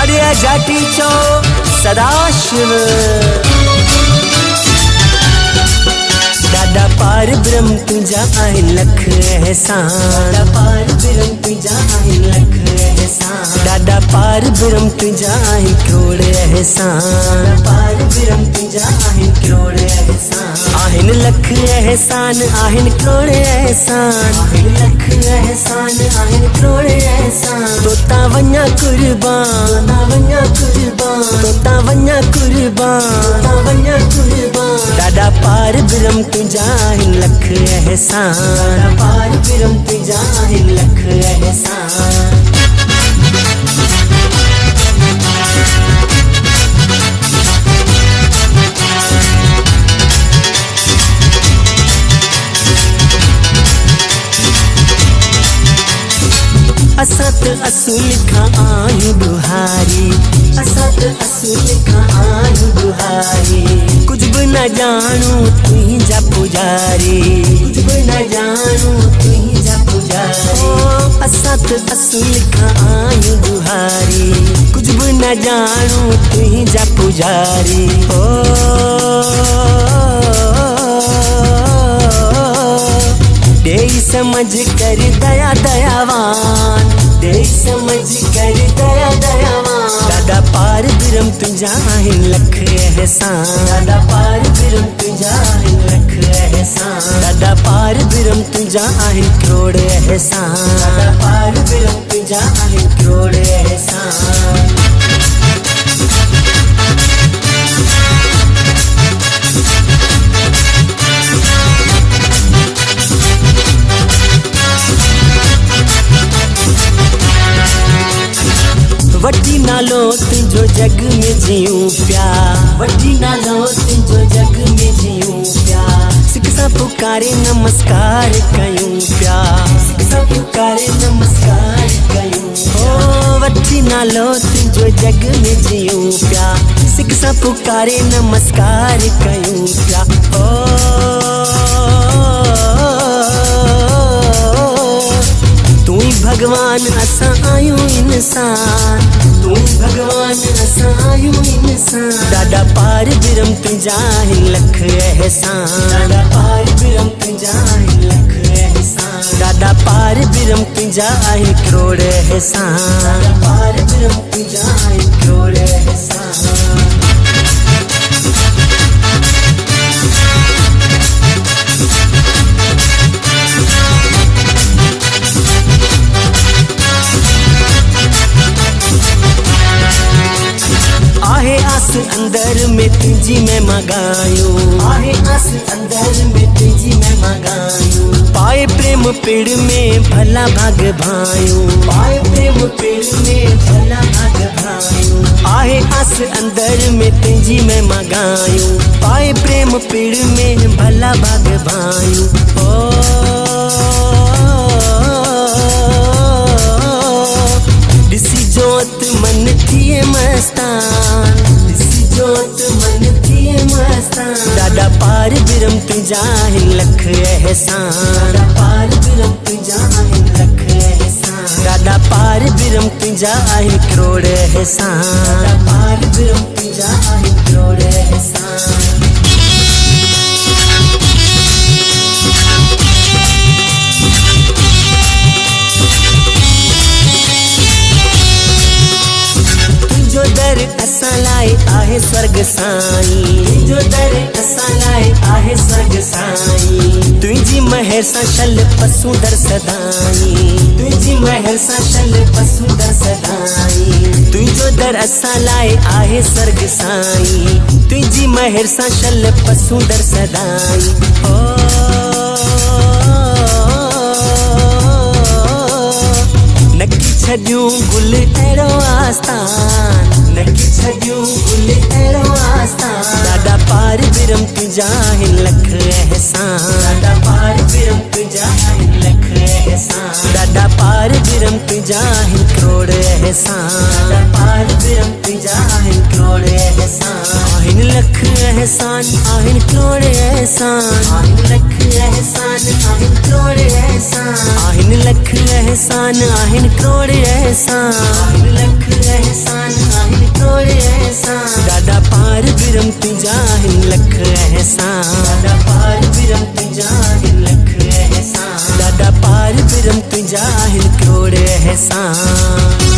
आर्य जातीचो सदाशिव ॾाढा पार ब्रह्म तुंहिंजा आहिनि लख एहसान। ॾाढा पार ब्रह्म तुंहिंजा आहिनि लख एहसान। ॾाढा पार ब्रह्म तुंहिंजा आहिनि करोड़ एहसान। पार ब्रह्म तुंहिंजा आहिनि करोड़ एहसान। आहिनि लख एहसान आहिनि करोड़ एहसान। आहिनि लख एहसान आहिनि करोड़ एहसान। तोता वञा कुर्बान ना वञा कुर्बान। तोता वञा कुर्बान ना वञा कुर्बान। ॾाढा पार ब्रह्म तुंहिंजा आहिनि लख एहसान। पार ब्रह्म तुंहिंजा आहिनि लख एहसान। असां त असुल खां आहियूं ॾुहारी। असां त असुल खां आहियूं ॾुहारी। कुझ बि न ॼाणू तुंहिंजा पुजारी। कुझ बि न ॼाणू तुंहिंजा पुजारी। असां त असुल खां आहियूं ॾुहारी। कुझ बि न ॼाणू तुंहिंजा पुजारी। देई समझ कर दया दयावान। देई समझ कर दया दयावान। ॾाढा पार ब्रह्म तुंहिंजा आहिनि लख एहसान। ॾाढा पार ब्रह्म तुंहिंजा आहिनि लख एहसान। ॾाढा पार ब्रह्म तुंहिंजा आहिनि करोड़ एहसान। ॾाढा पार ब्रह्म तुंहिंजा आहिनि करोड़ एहसान। वठी नालो तुंहिंजो जग में जियूं पिया। वठी नालो तुंहिंजो जग में जियूं पिया। सिक सां पुकारे नमस्कार कयूं पिया। सिक सां पुकारे नमस्कार कयूं। वठी नालो तुंहिंजो जग में जियूं पिया। सिक सां पुकारे नमस्कार कयूं पिया। तू ही भगवान असां आहियूं इंसान। तू भगवान असां आहियूं इंसान। ॾाढा पार ब्रह्म तुंहिंजा आहिनि लख एहसान। ॾाढा पार ब्रह्म तुंहिंजा आहिनि लख एहसान। ॾाढा पार ब्रह्म तुंहिंजा आहिनि करोड़ एहसान। ॾाढा पार ब्रह्म तुंहिंजा आहिनि करोड़ एहसान। आहे आस अंदर में तुझी मैं मगायूं। आहे आस अंदर में तुझी मैं मगायूं। पाए प्रेम पेड़ में भला भाग भायूं। पाए प्रेम पेड़ में भला भाग भायूं। आहे आस अंदर में तुझी मैं मगायूं। पाए प्रेम पेड़ में भला भाग भायूं। ॾिसी जोत मन थिए मस्तान। ॾिसी जोत मन थिए मस्तान। ॾाढा पार ब्रह्म तुंहिंजा आहिनि लख एहसान। ॾाढा पार ब्रह्म तुंहिंजा आहिनि लख एहसान। ॾाढा पार ब्रह्म तुंहिंजा आहिनि करोड़ एहसान। ॾाढा पार ब्रह्म तुंहिंजा आहिनि करोड़ एहसान। तुंहिंजो दर असां लाइ आहे स्वर्ग साईं। तुंहिंजो दर असां लाइ आहे स्वर्ग साईं। तुंहिंजी महर सां शल पसूं दर सदाई। तुंहिंजी महर सां शल पसूं दर सदाई। तुंहिंजो दर असां लाइ आहे स्वर्ग साईं। तुंहिंजी महर सां शल पसूं दर सदाई। नकी छॾियूं गुल अहिड़ो आस्तान। नकी छॾियूं गुल अहिड़ो आस्तान। ॾाढा पार ब्रह्म तुंहिंजा आहिनि लख एहसान। ॾाढा पार ब्रह्म तुंहिंजा आहिनि लख एहसान। ॾाढा पार ब्रह्म तुंहिंजा आहिनि करोड़ एहसान। ॾाढा पार ब्रह्म तुंहिंजा आहिनि करोड़ एहसान। आहिनि लख एहसान आहिनि करोड़ एहसान। आहिनि लख एहसान आहिनि करोड़ एहसान। आहिनि लख एहसान आहिनि करोड़ एहसान। आहिनि लख एहसान। एहसान ॾाढा पार बिरम तुंहिंजा आहिनि लख एहसान ॾाढा पार बिरम तुंहिंजा आहिनि करोड़ एहसान